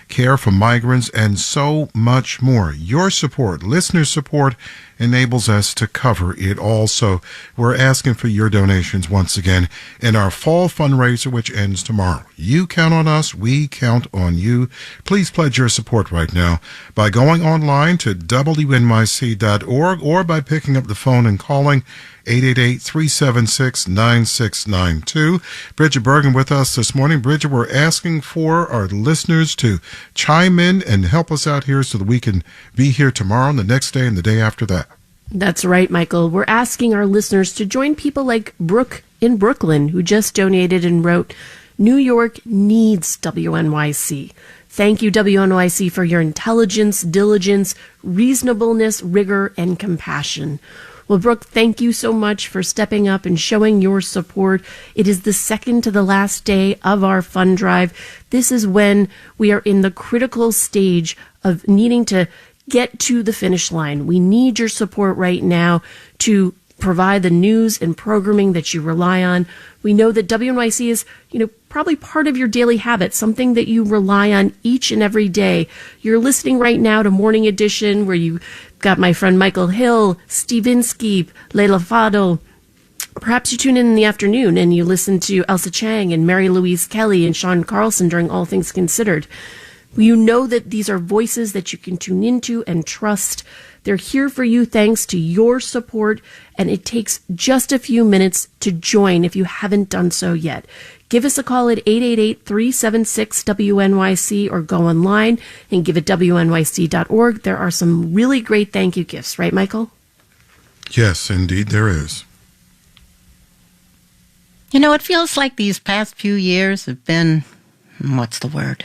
care for migrants, and so much more. Your support, listener support, enables us to cover it all. So we're asking for your donations once again in our fall fundraiser, which ends tomorrow. You count on us. We count on you. Please pledge your support right now by going online to wnyc.org or by picking up the phone and calling 888-376-9692. Bridget Bergen with us this morning. Bridget, we're asking for our listeners to chime in and help us out here so that we can be here tomorrow and the next day and the day after that. That's right, Michael. We're asking our listeners to join people like Brooke in Brooklyn, who just donated and wrote, New York needs WNYC. Thank you, WNYC, for your intelligence, diligence, reasonableness, rigor, and compassion. Well, Brooke, thank you so much for stepping up and showing your support. It is the second to the last day of our fund drive. This is when we are in the critical stage of needing to get to the finish line. We need your support right now to provide the news and programming that you rely on. We know that WNYC is, probably part of your daily habit, something that you rely on each and every day. You're listening right now to Morning Edition, where you got my friend Michael Hill, Steve Inskeep, Leila Fadel. Perhaps you tune in the afternoon and you listen to Elsa Chang and Mary Louise Kelly and Sean Carlson during All Things Considered. You know that these are voices that you can tune into and trust. They're here for you thanks to your support, and it takes just a few minutes to join if you haven't done so yet. Give us a call at 888-376-WNYC or go online and give it WNYC.org. There are some really great thank you gifts, right, Michael? Yes, indeed there is. It feels like these past few years have been, what's the word?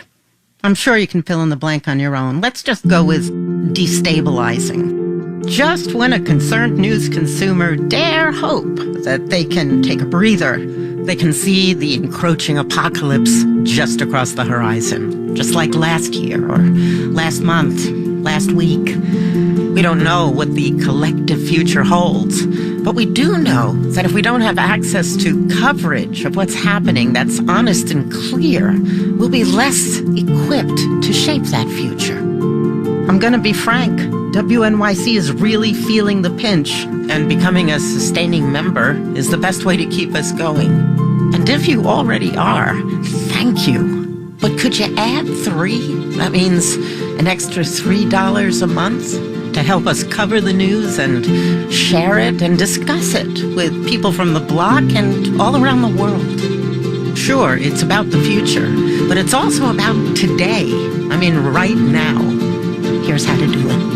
I'm sure you can fill in the blank on your own. Let's just go with destabilizing. Just when a concerned news consumer dare hope that they can take a breather, they can see the encroaching apocalypse just across the horizon. Just like last year or last month, last week. We don't know what the collective future holds, but we do know that if we don't have access to coverage of what's happening that's honest and clear, we'll be less equipped to shape that future. I'm going to be frank. WNYC is really feeling the pinch, and becoming a sustaining member is the best way to keep us going. And if you already are, thank you. But could you add 3? That means an extra $3 a month to help us cover the news and share it and discuss it with people from the block and all around the world. Sure, it's about the future, but it's also about today. Right now. Here's how to do it.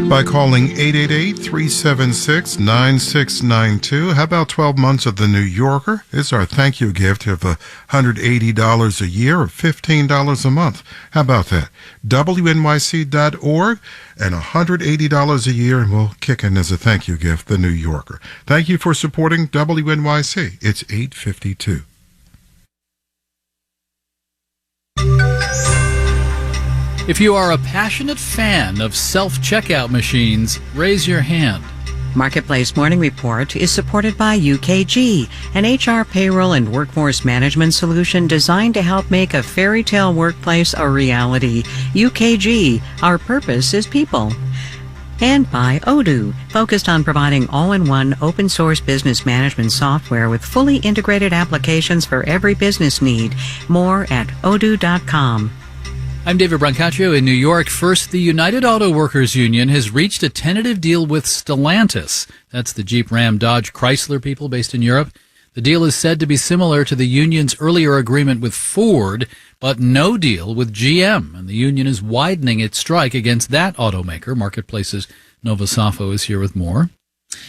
By calling 888-376-9692. How about 12 months of The New Yorker? It's our thank you gift of $180 a year or $15 a month. How about that? WNYC.org and $180 a year, and we'll kick in as a thank you gift, The New Yorker. Thank you for supporting WNYC. It's 8:52. If you are a passionate fan of self-checkout machines, raise your hand. Marketplace Morning Report is supported by UKG, an HR payroll and workforce management solution designed to help make a fairy tale workplace a reality. UKG, our purpose is people. And by Odoo, focused on providing all-in-one open-source business management software with fully integrated applications for every business need. More at odoo.com. I'm David Brancaccio in New York. First, the United Auto Workers Union has reached a tentative deal with Stellantis. That's the Jeep, Ram, Dodge, Chrysler people based in Europe. The deal is said to be similar to the union's earlier agreement with Ford, but no deal with GM. And the union is widening its strike against that automaker. Marketplace's Nova Safo is here with more.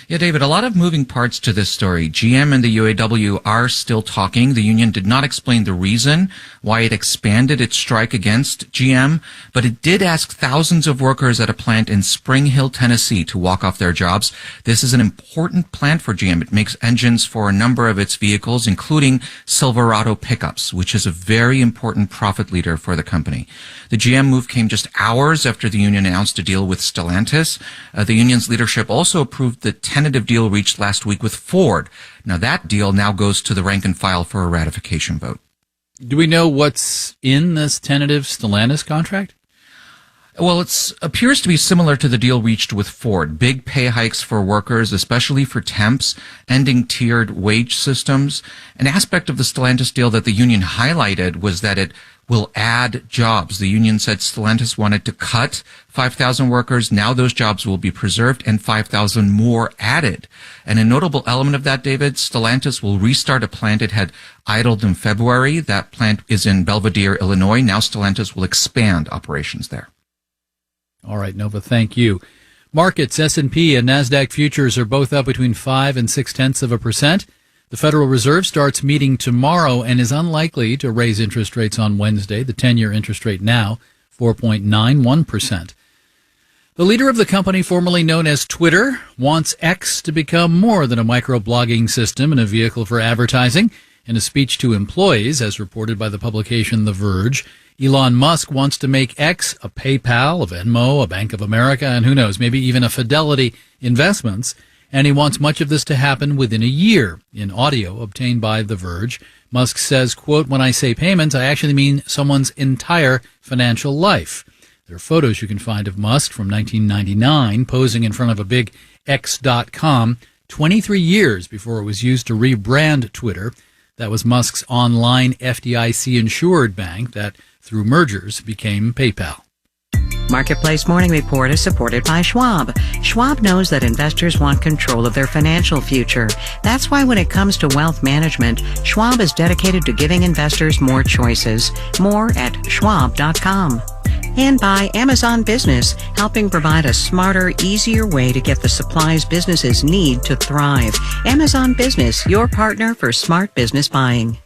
Yeah, David, a lot of moving parts to this story. GM and the UAW are still talking. The union did not explain the reason why it expanded its strike against GM, but it did ask thousands of workers at a plant in Spring Hill, Tennessee to walk off their jobs. This is an important plant for GM. It makes engines for a number of its vehicles, including Silverado pickups, which is a very important profit leader for the company. The GM move came just hours after the union announced a deal with Stellantis. The union's leadership also approved the tentative deal reached last week with Ford. Now that deal now goes to the rank and file for a ratification vote. Do we know what's in this tentative Stellantis contract? Well, it appears to be similar to the deal reached with Ford. Big pay hikes for workers, especially for temps, ending tiered wage systems. An aspect of the Stellantis deal that the union highlighted was that it will add jobs. The union said Stellantis wanted to cut 5,000 workers. Now those jobs will be preserved and 5,000 more added. And a notable element of that, David, Stellantis will restart a plant it had idled in February. That plant is in Belvidere, Illinois. Now Stellantis will expand operations there. All right, Nova, thank you. Markets, S&P and NASDAQ futures are both up between 5 and 0.6%. The Federal Reserve starts meeting tomorrow and is unlikely to raise interest rates on Wednesday. The 10-year interest rate now, 4.91%. The leader of the company formerly known as Twitter wants X to become more than a microblogging system and a vehicle for advertising. In a speech to employees, as reported by the publication The Verge, Elon Musk wants to make X a PayPal, a Venmo, a Bank of America, and who knows, maybe even a Fidelity Investments. And he wants much of this to happen within a year. In audio obtained by The Verge, Musk says, quote, "When I say payments, I actually mean someone's entire financial life." There are photos you can find of Musk from 1999 posing in front of a big X.com 23 years before it was used to rebrand Twitter. That was Musk's online FDIC-insured bank that, through mergers, became PayPal. Marketplace Morning Report is supported by Schwab. Schwab knows that investors want control of their financial future. That's why when it comes to wealth management, Schwab is dedicated to giving investors more choices. More at schwab.com. And by Amazon Business, helping provide a smarter, easier way to get the supplies businesses need to thrive. Amazon Business, your partner for smart business buying.